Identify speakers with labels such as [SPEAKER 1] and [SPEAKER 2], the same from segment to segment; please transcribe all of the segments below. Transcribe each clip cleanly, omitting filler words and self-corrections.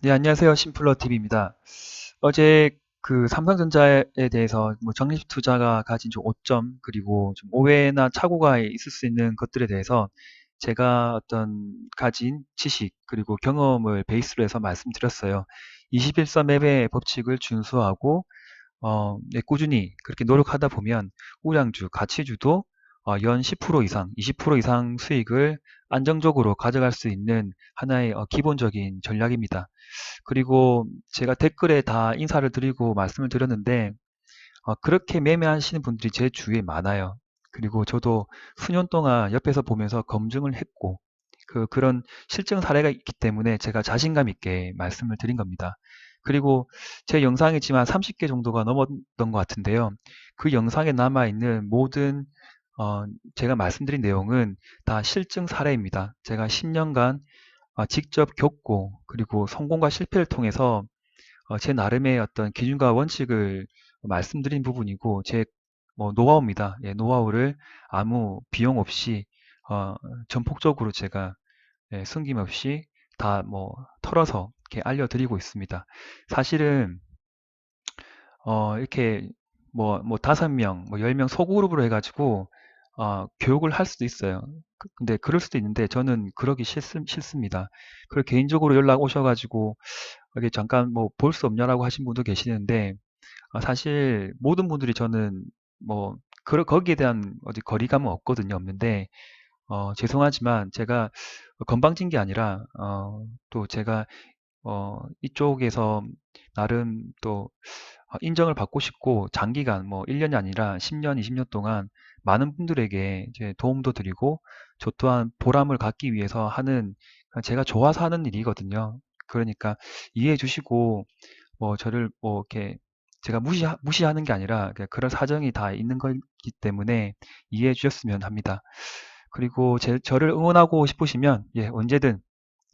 [SPEAKER 1] 네, 안녕하세요. 심플러TV입니다. 어제 그 삼성전자에 대해서 뭐 적립 투자가 가진 좀 오점, 그리고 좀 오해나 착오가 있을 수 있는 것들에 대해서 제가 어떤 가진 지식, 그리고 경험을 베이스로 해서 말씀드렸어요. 21선 매매 법칙을 준수하고 네, 꾸준히 그렇게 노력하다 보면 우량주, 가치주도 연 10% 이상, 20% 이상 수익을 안정적으로 가져갈 수 있는 하나의 기본적인 전략입니다. 그리고 제가 댓글에 다 인사를 드리고 말씀을 드렸는데 그렇게 매매하시는 분들이 제 주위에 많아요. 그리고 저도 수년 동안 옆에서 보면서 검증을 했고 그런 실증 사례가 있기 때문에 제가 자신감 있게 말씀을 드린 겁니다. 그리고 제 영상이 지금 한 30개 정도가 넘었던 것 같은데요. 그 영상에 남아있는 모든 어, 제가 말씀드린 내용은 다 실증 사례입니다. 제가 10년간 직접 겪고, 그리고 성공과 실패를 통해서 제 나름의 어떤 기준과 원칙을 말씀드린 부분이고, 제 노하우입니다. 예, 노하우를 아무 비용 없이 어, 전폭적으로 제가 숨김없이 다 털어서 이렇게 알려드리고 있습니다. 사실은 이렇게 다섯 명, 10명 소그룹으로 해가지고 교육을 할 수도 있어요. 근데 그럴 수도 있는데 저는 그러기 싫습니다. 그리고 개인적으로 연락 오셔가지고 이게 잠깐 볼 수 없냐라고 하신 분도 계시는데 사실 모든 분들이 저는 거기에 대한 어디 거리감은 없거든요. 없는데 죄송하지만 제가 건방진 게 아니라 또 제가 이쪽에서 나름 또 인정을 받고 싶고 장기간 1년이 아니라 10년, 20년 동안 많은 분들에게 이제 도움도 드리고 저 또한 보람을 갖기 위해서 하는 그냥 제가 좋아서 하는 일이거든요. 그러니까 이해해 주시고 저를 이렇게 제가 무시하는 게 아니라 그냥 그런 사정이 다 있는 거기 때문에 이해해 주셨으면 합니다. 그리고 저를 응원하고 싶으시면 예, 언제든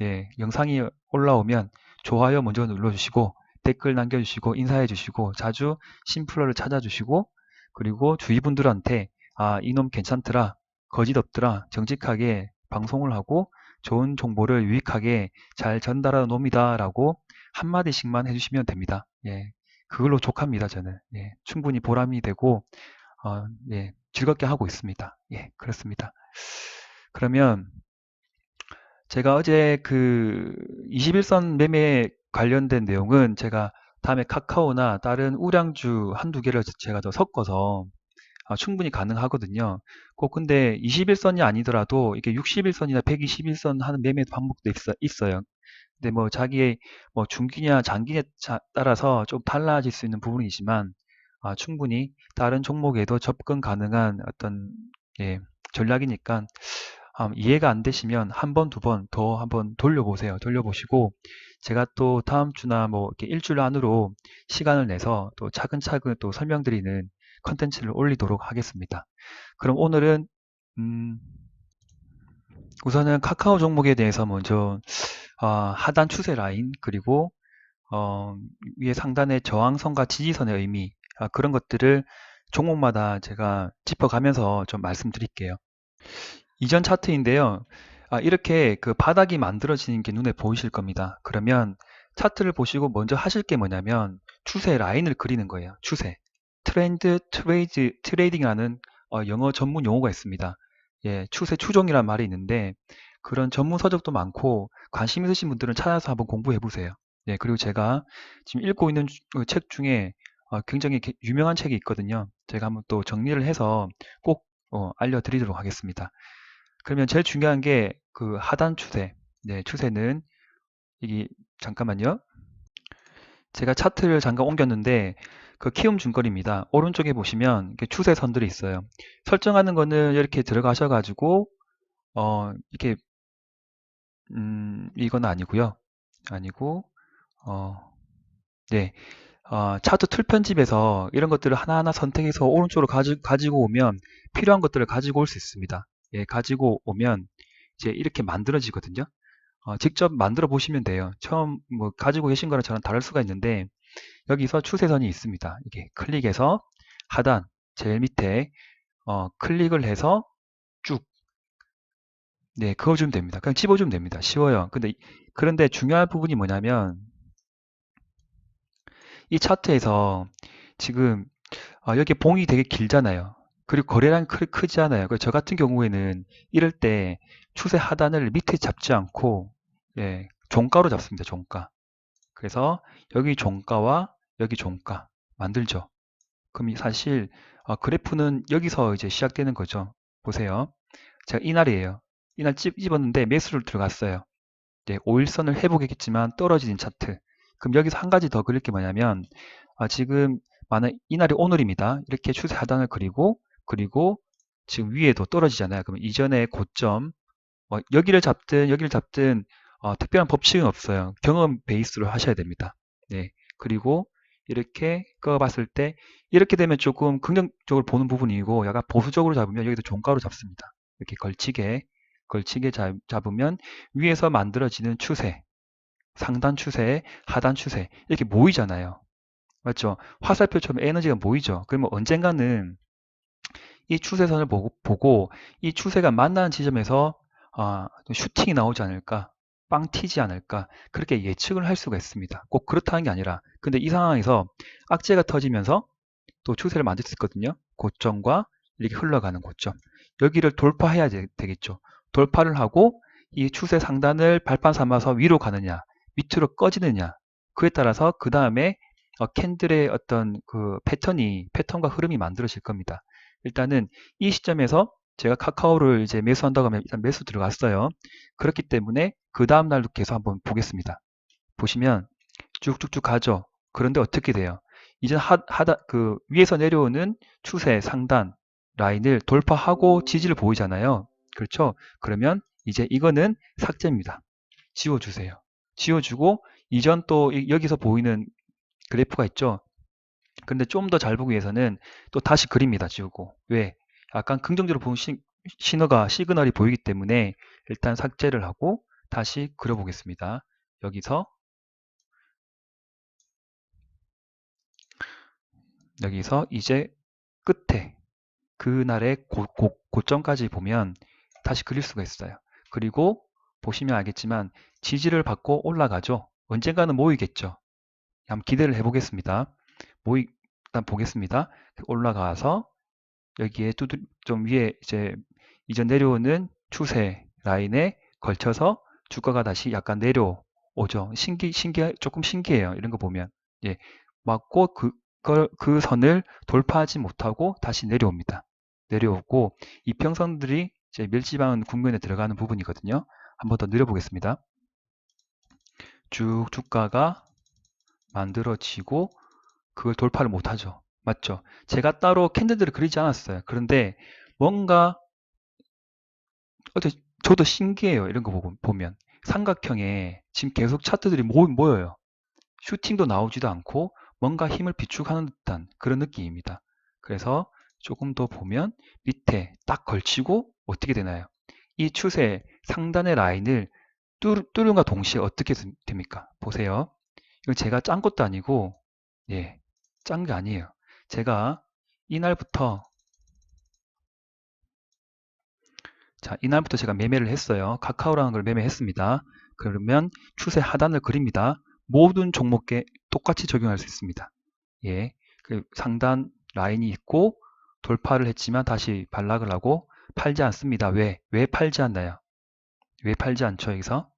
[SPEAKER 1] 예, 영상이 올라오면 좋아요 먼저 눌러주시고 댓글 남겨주시고 인사해주시고 자주 심플러를 찾아주시고 그리고 주위 분들한테 이놈 괜찮더라, 거짓 없더라, 정직하게 방송을 하고 좋은 정보를 유익하게 잘 전달하는 놈이다 라고 한마디씩만 해주시면 됩니다. 예, 그걸로 족합니다. 저는 예, 충분히 보람이 되고 예, 즐겁게 하고 있습니다. 예, 그렇습니다. 그러면 제가 어제 그 21선 매매 관련된 내용은 제가 다음에 카카오나 다른 우량주 한두 개를 제가 더 섞어서 충분히 가능하거든요. 꼭 근데 21선이 아니더라도 이게 61선이나 121선 하는 매매 방법도 있어요. 근데 자기의 중기냐 장기냐에 따라서 좀 달라질 수 있는 부분이지만 충분히 다른 종목에도 접근 가능한 어떤 예, 전략이니까 이해가 안 되시면 한 번, 두 번 더 한번 돌려보세요. 돌려보시고 제가 또 다음 주나 이렇게 일주일 안으로 시간을 내서 또 차근차근 또 설명드리는 컨텐츠를 올리도록 하겠습니다. 그럼 오늘은 음, 우선은 카카오 종목에 대해서 먼저 하단 추세 라인 그리고 어, 위에 상단의 저항선과 지지선의 의미 그런 것들을 종목마다 제가 짚어가면서 좀 말씀드릴게요. 이전 차트인데요. 이렇게 그 바닥이 만들어지는 게 눈에 보이실 겁니다. 그러면 차트를 보시고 먼저 하실 게 뭐냐면 추세 라인을 그리는 거예요. 추세. 트레이딩이라는 영어 전문 용어가 있습니다. 예, 추세 추종이란 말이 있는데 그런 전문 서적도 많고 관심 있으신 분들은 찾아서 한번 공부해 보세요. 예, 그리고 제가 지금 읽고 있는 책 중에 굉장히 유명한 책이 있거든요. 제가 한번 또 정리를 해서 꼭 알려드리도록 하겠습니다. 그러면 제일 중요한 게 그 하단 추세. 네, 추세는 이게 잠깐만요. 제가 차트를 잠깐 옮겼는데 그 키움 증권입니다. 오른쪽에 보시면 이렇게 추세선들이 있어요. 설정하는 거는 이렇게 들어가셔가지고 이렇게 이건 아니고요. 아니고 어, 네. 차트 툴 편집에서 이런 것들을 하나하나 선택해서 오른쪽으로 가지고 오면 필요한 것들을 가지고 올 수 있습니다. 예, 가지고 오면 이제 이렇게 만들어지거든요. 직접 만들어 보시면 돼요. 처음 가지고 계신 거랑 저랑 다를 수가 있는데 여기서 추세선이 있습니다. 이게 클릭해서 하단 제일 밑에 클릭을 해서 쭉 네, 그어주면 됩니다. 그냥 집어주면 됩니다. 쉬워요. 그런데 중요한 부분이 뭐냐면 이 차트에서 지금 여기 봉이 되게 길잖아요. 그리고 거래량이 크지 않아요. 그래서 저 같은 경우에는 이럴 때 추세 하단을 밑에 잡지 않고 예, 종가로 잡습니다. 종가. 그래서 여기 종가와 여기 종가 만들죠. 그럼 사실 그래프는 여기서 이제 시작되는 거죠. 보세요. 제가 이날이에요. 이날 집었는데 매수를 들어갔어요. 이제 5일선을 회복했겠지만 떨어지는 차트. 그럼 여기서 한 가지 더 그릴 게 뭐냐면 지금 만약 이날이 오늘입니다. 이렇게 추세 하단을 그리고 지금 위에도 떨어지잖아요. 그러면 이전에 고점 여기를 잡든 특별한 법칙은 없어요. 경험 베이스로 하셔야 됩니다. 네. 그리고 이렇게 꺼봤을 때 이렇게 되면 조금 긍정적으로 보는 부분이고 약간 보수적으로 잡으면 여기도 종가로 잡습니다. 이렇게 걸치게 잡으면 위에서 만들어지는 추세, 상단 추세, 하단 추세 이렇게 모이잖아요. 맞죠? 화살표처럼 에너지가 모이죠. 그러면 언젠가는 이 추세선을 보고 이 추세가 만나는 지점에서 슈팅이 나오지 않을까, 빵 튀지 않을까 그렇게 예측을 할 수가 있습니다. 꼭 그렇다는 게 아니라 근데 이 상황에서 악재가 터지면서 또 추세를 만들 수 있거든요. 고점과 이렇게 흘러가는 고점 여기를 돌파해야 되겠죠. 돌파를 하고 이 추세 상단을 발판 삼아서 위로 가느냐 밑으로 꺼지느냐 그에 따라서 그 다음에 캔들의 어떤 그 패턴과 흐름이 만들어질 겁니다. 일단은 이 시점에서 제가 카카오를 이제 매수한다고 하면 일단 매수 들어갔어요. 그렇기 때문에 그 다음 날도 계속 한번 보겠습니다. 보시면 쭉쭉쭉 가죠. 그런데 어떻게 돼요? 이제 그 위에서 내려오는 추세 상단 라인을 돌파하고 지지를 보이잖아요. 그렇죠? 그러면 이제 이거는 삭제입니다. 지워주세요. 지워주고 이전 또 여기서 보이는 그래프가 있죠. 근데 좀 더 잘 보기 위해서는 또 다시 그립니다. 지우고. 왜? 약간 긍정적으로 보는 시그널이 보이기 때문에 일단 삭제를 하고 다시 그려보겠습니다. 여기서 이제 끝에 그날의 고점까지 보면 다시 그릴 수가 있어요. 그리고 보시면 알겠지만 지지를 받고 올라가죠. 언젠가는 모이겠죠. 한번 기대를 해보겠습니다. 일단 보겠습니다. 올라가서 여기에 좀 위에 이제 이전 내려오는 추세 라인에 걸쳐서 주가가 다시 약간 내려오죠. 조금 신기해요. 이런 거 보면. 예. 맞고 그 선을 돌파하지 못하고 다시 내려옵니다. 내려오고 이평선들이 이제 멸지방은 국면에 들어가는 부분이거든요. 한번 더 늘려보겠습니다. 쭉 주가가 만들어지고 그걸 돌파를 못하죠. 맞죠? 제가 따로 캔들들을 그리지 않았어요. 그런데 뭔가 저도 신기해요. 이런 거 보면 삼각형에 지금 계속 차트들이 모여요. 슈팅도 나오지도 않고 뭔가 힘을 비축하는 듯한 그런 느낌입니다. 그래서 조금 더 보면 밑에 딱 걸치고 어떻게 되나요? 이 추세 상단의 라인을 뚫음과 동시에 어떻게 됩니까? 보세요. 이건 제가 짠 것도 아니고 예, 짠 게 아니에요. 제가 이날부터 이날부터 제가 매매를 했어요. 카카오라는 걸 매매했습니다. 그러면 추세 하단을 그립니다. 모든 종목에 똑같이 적용할 수 있습니다. 예, 그 상단 라인이 있고 돌파를 했지만 다시 반락을 하고 팔지 않습니다. 왜 팔지 않나요? 왜 팔지 않죠? 여기서?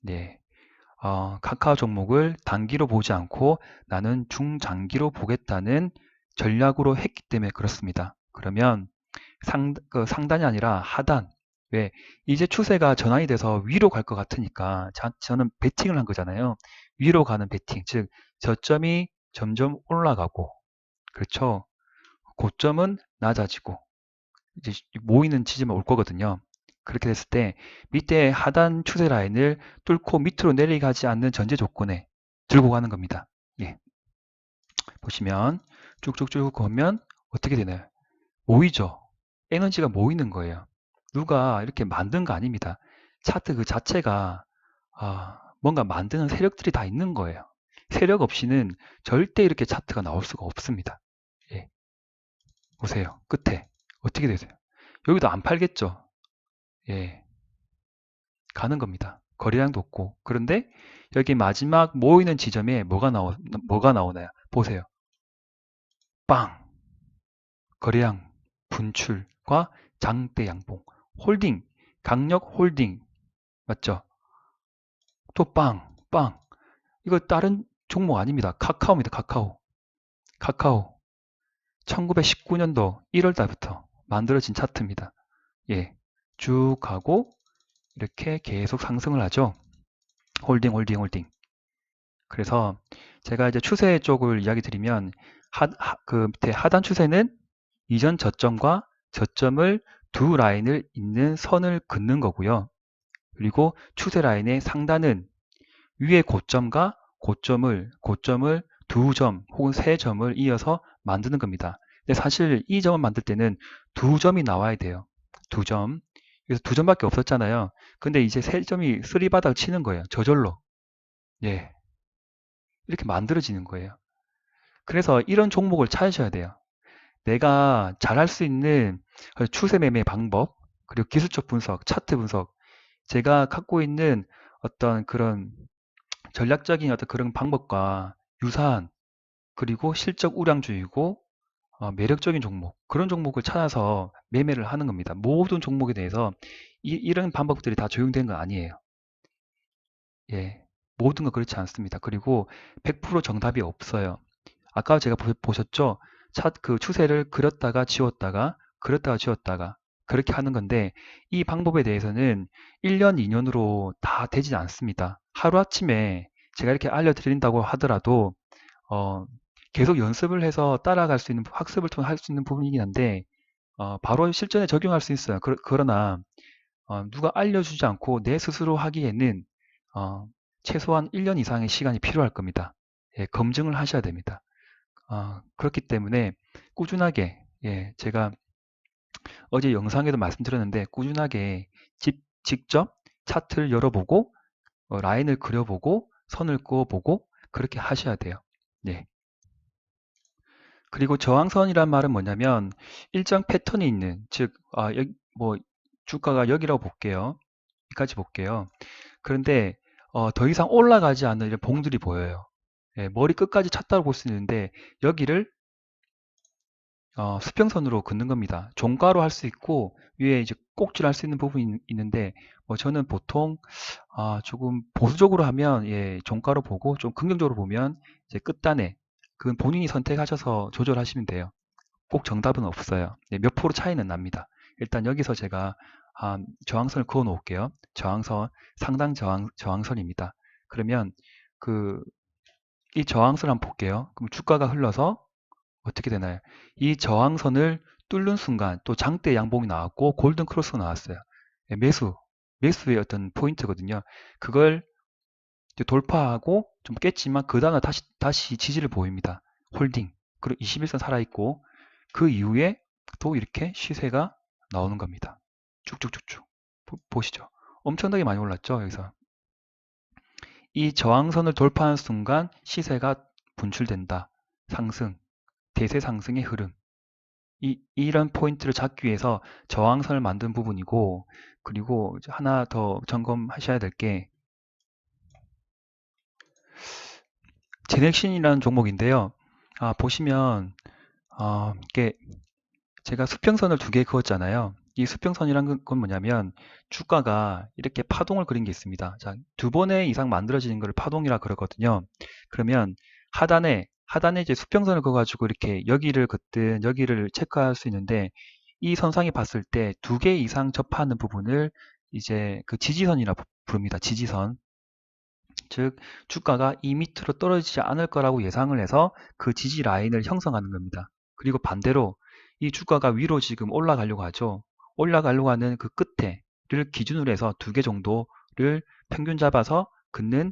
[SPEAKER 1] 네. 카카오 종목을 단기로 보지 않고 나는 중장기로 보겠다는 전략으로 했기 때문에 그렇습니다. 그러면 상단이 아니라 하단. 왜? 이제 추세가 전환이 돼서 위로 갈 것 같으니까 저는 베팅을 한 거잖아요. 위로 가는 베팅. 즉, 저점이 점점 올라가고, 그렇죠? 고점은 낮아지고, 이제 모이는 지점에 올 거거든요. 그렇게 됐을 때 밑에 하단 추세 라인을 뚫고 밑으로 내려가지 않는 전제 조건에 들고 가는 겁니다. 예. 보시면 쭉쭉쭉 보면 어떻게 되나요? 모이죠. 에너지가 모이는 거예요. 누가 이렇게 만든 거 아닙니다. 차트 그 자체가 뭔가 만드는 세력들이 다 있는 거예요. 세력 없이는 절대 이렇게 차트가 나올 수가 없습니다. 예, 보세요. 끝에 어떻게 되세요? 여기도 안 팔겠죠. 예, 가는 겁니다. 거래량도 없고. 그런데 여기 마지막 모이는 지점에 뭐가 나오나요? 보세요. 빵! 거래량 분출과 장대 양봉. 홀딩, 강력 홀딩. 맞죠? 또 빵, 빵. 이거 다른 종목 아닙니다. 카카오입니다. 카카오. 카카오. 1919년도 1월 달부터 만들어진 차트입니다. 예. 쭉 가고 이렇게 계속 상승을 하죠. 홀딩, 홀딩, 홀딩. 그래서 제가 이제 추세 쪽을 이야기 드리면 그 밑에 하단 추세는 이전 저점과 저점을 두 라인을 잇는 선을 긋는 거고요. 그리고 추세 라인의 상단은 위의 고점과 고점을 두 점 혹은 세 점을 이어서 만드는 겁니다. 근데 사실 이 점을 만들 때는 두 점이 나와야 돼요. 두 점. 그래서 두 점밖에 없었잖아요. 근데 이제 세 점이 쓰리바닥 치는 거예요. 저절로. 예. 이렇게 만들어지는 거예요. 그래서 이런 종목을 찾으셔야 돼요. 내가 잘할 수 있는 추세 매매 방법, 그리고 기술적 분석, 차트 분석, 제가 갖고 있는 어떤 그런 전략적인 어떤 그런 방법과 유사한, 그리고 실적 우량주의고 매력적인 종목, 그런 종목을 찾아서 매매를 하는 겁니다. 모든 종목에 대해서 이런 방법들이 다 적용된 건 아니에요. 예, 모든 건 그렇지 않습니다. 그리고 100% 정답이 없어요. 아까 제가 보셨죠? 그 추세를 그렸다가 지웠다가 그렸다가 지웠다가 그렇게 하는 건데, 이 방법에 대해서는 1년, 2년으로 다 되진 않습니다. 하루아침에 제가 이렇게 알려드린다고 하더라도 어, 계속 연습을 해서 따라갈 수 있는, 학습을 통해 할 수 있는 부분이긴 한데 바로 실전에 적용할 수 있어요. 그러나 누가 알려주지 않고 내 스스로 하기에는 어, 최소한 1년 이상의 시간이 필요할 겁니다. 예, 검증을 하셔야 됩니다. 그렇기 때문에 꾸준하게, 예, 제가 어제 영상에도 말씀드렸는데 꾸준하게 직접 차트를 열어보고 라인을 그려보고 선을 그어보고 그렇게 하셔야 돼요. 네. 그리고 저항선이란 말은 뭐냐면 일정 패턴이 있는, 즉 뭐 주가가 여기라고 볼게요. 여기까지 볼게요. 그런데 더 이상 올라가지 않는 이런 봉들이 보여요. 예, 머리 끝까지 찼다고 볼 수 있는데 여기를 수평선으로 긋는 겁니다. 종가로 할 수 있고 위에 이제 꼭지를 할 수 있는 부분이 있는데 저는 보통 조금 보수적으로 하면 예, 종가로 보고 좀 긍정적으로 보면 이제 끝단에 그건 본인이 선택하셔서 조절하시면 돼요. 꼭 정답은 없어요. 네, 몇 프로 차이는 납니다. 일단 여기서 제가 저항선을 그어 놓을게요. 저항선, 상당 저항선입니다. 그러면 이 저항선을 한번 볼게요. 그럼 주가가 흘러서 어떻게 되나요? 이 저항선을 뚫는 순간 또 장대 양봉이 나왔고 골든 크로스가 나왔어요. 예, 매수의 어떤 포인트거든요. 그걸 이제 돌파하고 좀 깼지만 그 다음에 다시 지지를 보입니다. 홀딩. 그리고 21선 살아있고 그 이후에 또 이렇게 시세가 나오는 겁니다. 쭉쭉쭉쭉. 보시죠. 엄청나게 많이 올랐죠, 여기서. 이 저항선을 돌파하는 순간 시세가 분출된다. 상승, 대세 상승의 흐름. 이런 포인트를 잡기 위해서 저항선을 만든 부분이고, 그리고 하나 더 점검하셔야 될 게, 제넥신이라는 종목인데요. 보시면, 이게 제가 수평선을 두 개 그었잖아요. 이 수평선이란 건 뭐냐면, 주가가 이렇게 파동을 그린 게 있습니다. 자, 두 번의 이상 만들어지는 걸 파동이라 그러거든요. 그러면 하단에 이제 수평선을 그어가지고 이렇게 여기를 긋든 여기를 체크할 수 있는데 이 선상에 봤을 때 두 개 이상 접하는 부분을 이제 그 지지선이라 부릅니다. 지지선. 즉 주가가 이 밑으로 떨어지지 않을 거라고 예상을 해서 그 지지 라인을 형성하는 겁니다. 그리고 반대로 이 주가가 위로 지금 올라가려고 하죠. 올라가려고 하는 그 끝에를 기준으로 해서 두 개 정도를 평균 잡아서 긋는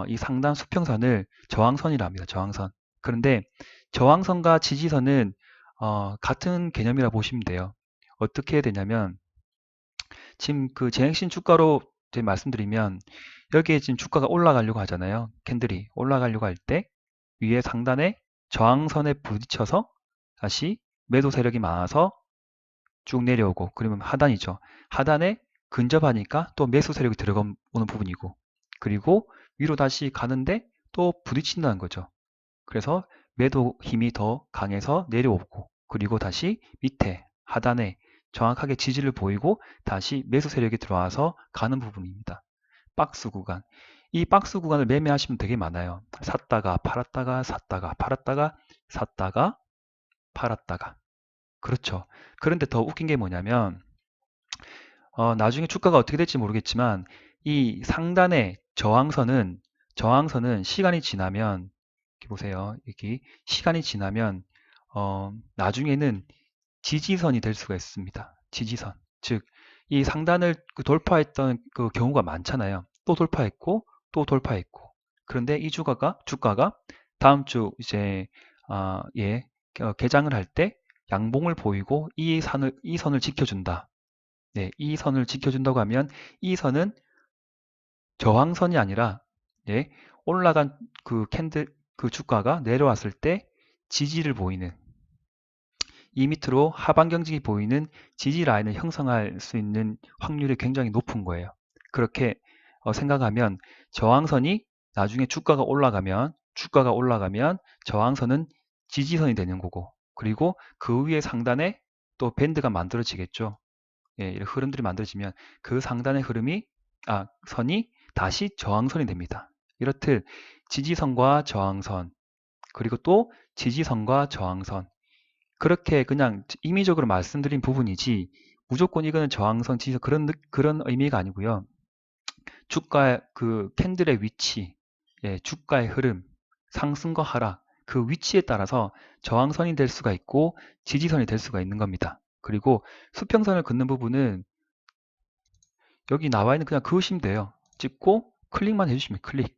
[SPEAKER 1] 이 상단 수평선을 저항선이라 합니다. 저항선. 그런데 저항선과 지지선은 같은 개념이라 보시면 돼요. 어떻게 해야 되냐면 지금 그 재행신 주가로 말씀드리면 여기에 지금 주가가 올라가려고 하잖아요. 캔들이 올라가려고 할 때 위에 상단에 저항선에 부딪혀서 다시 매도 세력이 많아서 쭉 내려오고, 그러면 하단이죠. 하단에 근접하니까 또 매수 세력이 들어오는 부분이고, 그리고 위로 다시 가는데 또 부딪힌다는 거죠. 그래서 매도 힘이 더 강해서 내려오고 그리고 다시 밑에 하단에 정확하게 지지를 보이고 다시 매수 세력이 들어와서 가는 부분입니다. 박스 구간. 이 박스 구간을 매매하시면 되게 많아요. 샀다가 팔았다가 샀다가 팔았다가 샀다가 팔았다가. 그렇죠. 그런데 더 웃긴 게 뭐냐면 나중에 주가가 어떻게 될지 모르겠지만 이 상단의 저항선은 시간이 지나면 이렇게 보세요. 여기 시간이 지나면 나중에는 지지선이 될 수가 있습니다. 지지선. 즉, 이 상단을 돌파했던 그 경우가 많잖아요. 또 돌파했고, 또 돌파했고. 그런데 이 주가가 다음 주 이제, 개장을 할 때 양봉을 보이고 이 선을 지켜준다. 네, 이 선을 지켜준다고 하면 이 선은 저항선이 아니라, 예, 올라간 그 주가가 내려왔을 때 지지를 보이는 이 밑으로 하방 경직이 보이는 지지 라인을 형성할 수 있는 확률이 굉장히 높은 거예요. 그렇게 생각하면 저항선이 나중에 주가가 올라가면 저항선은 지지선이 되는 거고 그리고 그 위에 상단에 또 밴드가 만들어지겠죠. 예, 이런 흐름들이 만들어지면 그 상단의 선이 다시 저항선이 됩니다. 이렇듯 지지선과 저항선 그리고 또 지지선과 저항선 그렇게 그냥 임의적으로 말씀드린 부분이지 무조건 이거는 저항선, 지지선 그런 의미가 아니고요. 주가의 그 캔들의 위치, 예, 주가의 흐름, 상승과 하락 그 위치에 따라서 저항선이 될 수가 있고 지지선이 될 수가 있는 겁니다. 그리고 수평선을 긋는 부분은 여기 나와 있는 그냥 그으시면 돼요. 찍고 클릭만 해주시면 클릭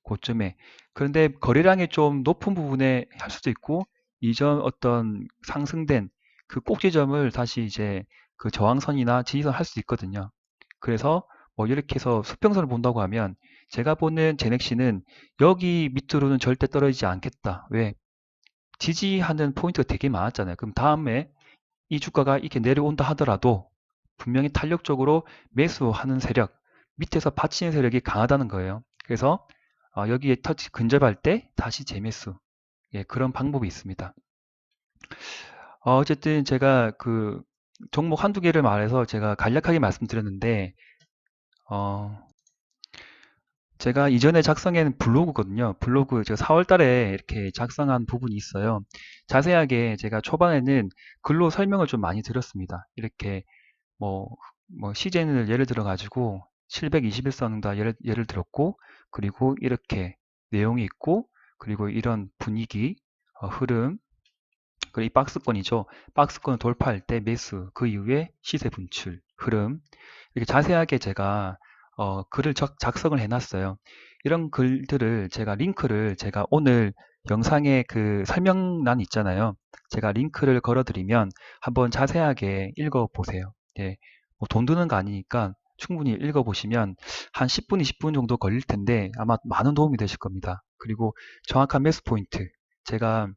[SPEAKER 1] 고점에. 그런데 거래량이 좀 높은 부분에 할 수도 있고 이전 어떤 상승된 그 꼭지점을 다시 이제 그 저항선이나 지지선 할 수 있거든요. 그래서 뭐 이렇게 해서 수평선을 본다고 하면 제가 보는 제넥시는 여기 밑으로는 절대 떨어지지 않겠다. 왜? 지지하는 포인트가 되게 많았잖아요. 그럼 다음에 이 주가가 이렇게 내려온다 하더라도 분명히 탄력적으로 매수하는 세력, 밑에서 받치는 세력이 강하다는 거예요. 그래서 여기에 터치 근접할 때 다시 재매수. 예, 그런 방법이 있습니다. 어쨌든 제가 그 종목 한두 개를 말해서 제가 간략하게 말씀드렸는데 제가 이전에 작성한 블로그거든요. 블로그 제가 4월 달에 이렇게 작성한 부분이 있어요. 자세하게 제가 초반에는 글로 설명을 좀 많이 드렸습니다. 이렇게 뭐, 시젠을 예를 들어 가지고 721선 다 예를 들었고 그리고 이렇게 내용이 있고 그리고 이런 분위기, 흐름 그리고 이 박스권이죠. 박스권을 돌파할 때 매수, 그 이후에 시세 분출, 흐름 이렇게 자세하게 제가 글을 작성을 해놨어요. 이런 글들을 링크를 제가 오늘 영상에 그 설명란 있잖아요. 제가 링크를 걸어드리면 한번 자세하게 읽어보세요. 예, 뭐돈 드는 거 아니니까 충분히 읽어보시면 한 10분, 20분 정도 걸릴 텐데 아마 많은 도움이 되실 겁니다. 그리고 정확한 매수 포인트. 제가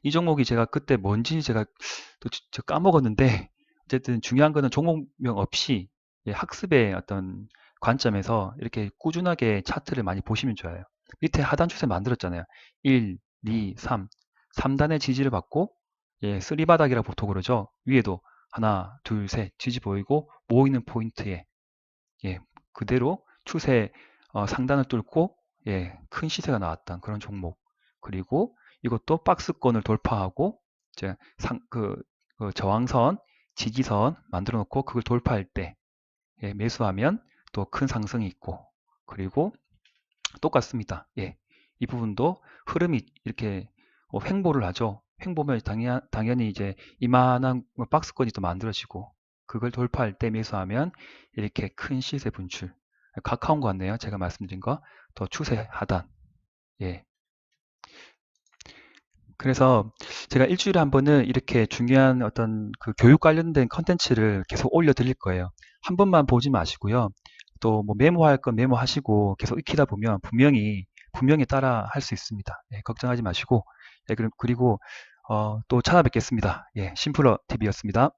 [SPEAKER 1] 이 종목이 제가 그때 뭔지 제가 또 까먹었는데 어쨌든 중요한 거는 종목명 없이 학습의 어떤 관점에서 이렇게 꾸준하게 차트를 많이 보시면 좋아요. 밑에 하단 추세 만들었잖아요. 1, 2, 3. 3단의 지지를 받고 쓰리바닥이라고 보통 그러죠. 위에도 하나, 둘, 셋 지지 보이고 모이는 포인트에 그대로 추세 상단을 뚫고 큰 시세가 나왔던 그런 종목. 그리고 이것도 박스권을 돌파하고 이제 그 저항선, 지지선 만들어 놓고 그걸 돌파할 때 매수하면 또 큰 상승이 있고 그리고 똑같습니다. 이 부분도 흐름이 이렇게 횡보를 하죠. 횡보면 당연히 이제 이만한 박스권이 또 만들어지고 그걸 돌파할 때 매수하면 이렇게 큰 시세 분출. 가까운 것 같네요. 제가 말씀드린 거. 더 추세 하단. 예. 그래서 제가 일주일에 한 번은 이렇게 중요한 어떤 그 교육 관련된 컨텐츠를 계속 올려드릴 거예요. 한 번만 보지 마시고요. 또 뭐 메모할 건 메모하시고 계속 익히다 보면 분명히 따라 할 수 있습니다. 걱정하지 마시고, 그리고 또 찾아뵙겠습니다. 심플러 TV였습니다.